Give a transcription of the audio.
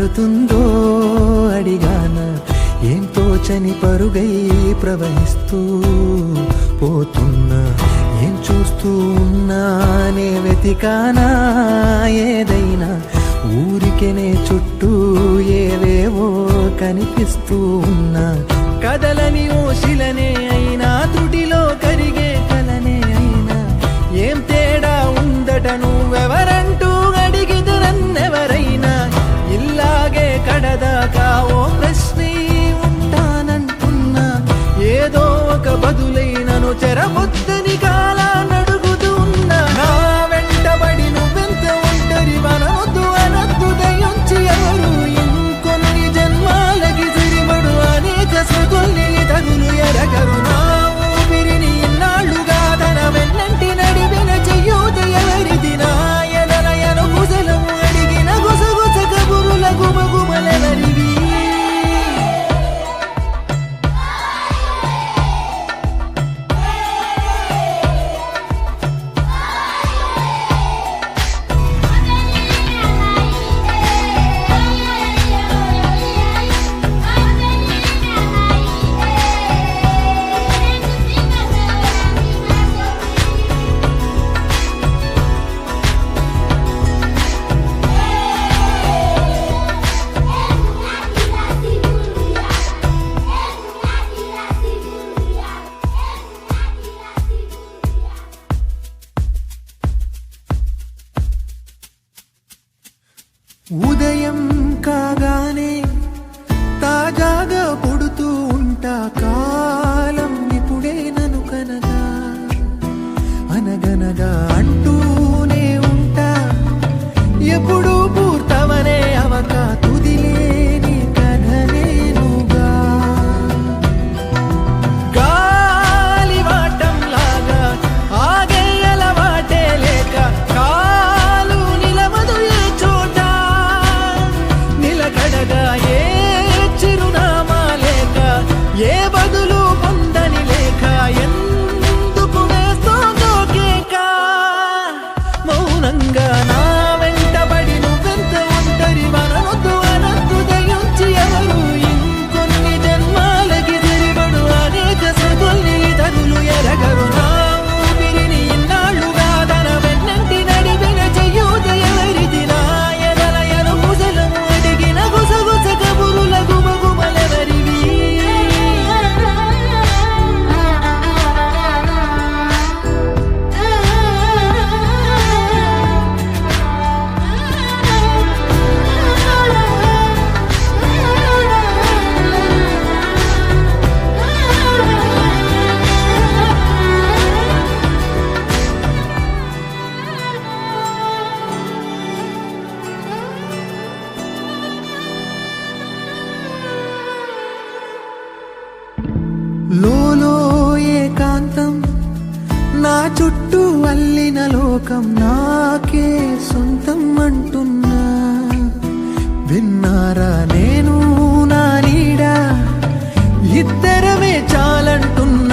పడుతుందో అడిగాన, ఏం తోచని పరుగై ప్రవహిస్తూ పోతున్నా, ఏం చూస్తూ ఉన్నానే వెతికానా ఏదైనా, ఊరికెనే చుట్టూ ఏవేవో కనిపిస్తూ ఉన్నా, కదలని ఓశిలనే అయినా త్రుటిలో కరిగే కలనే అయినా, ఏం తేడా ఉందట నువ్వెవరంటూ అడిగిదు నన్నెవరైనా, ఇల్లాగే కడదాకా ఓ ప్రశ్నే ఉంటానంటున్నా, ఏదో ఒక బదులైనను చెరబొద్దని కాలానడుగుతూ ఉన్నా, నా వెంటబడి నువ్వెంత ఒంటరి వనవద్దు అనద్దు దయించి ఎవరు, ఇంకొన్ని జన్మాలకి సరిపడు అనేక సృతుల్ని తగులు ఎరగరు, నా ఊపిరిని ఇన్నాళ్ళుగా తన వెన్నంటి నడిపిన చెయ్యూత ఎవరిది, నా ఎదలయను కుశలము అడిగిన గుసగుస కబురుల గుమగుమలెవరివి. ఉదయం కాగానే తాజాగా పుడుతూ ఉంటా, కాలం ఇప్పుడే నన్ను కనగా అనగనగా అంటూనే ఉంటా, ఎప్పుడూ పూర్తవనే అవక తుదిలేని కథనేనుగా, గాలి వాటంలాగా ఆగే అలవాటే లేక కాలు నిలవదు ఏ చోట, నిలకడగా ఏ చిరునామా లేక ఏ బదులు పొందని లేక, ఎందుకు వేస్తోందో కేక, మౌనంగా నా వెంటబడి నువ్వెంత ఒంటరి వనవద్దు అనద్దు దయించి ఎవరు, ఇంకొన్ని జన్మాలకి సరిపడు అనేక సృతుల్ని తగులు ఎరగరు, నా ఊపిరిని ఇన్నాళ్ళుగా తన వెన్నంటి నడిపిన చెయ్యూత ఎవరిది, నా ఎదలయను కుశలము అడిగిన గుసగుస కబురుల గుమగుమలెవరివి. లోలో ఏకాంతం నా చుట్టూ అల్లిన లోకం నాకే సొంతం అంటున్నా, విన్నారా నేను నా నీడ ఇద్దరమే చాలంటున్నా.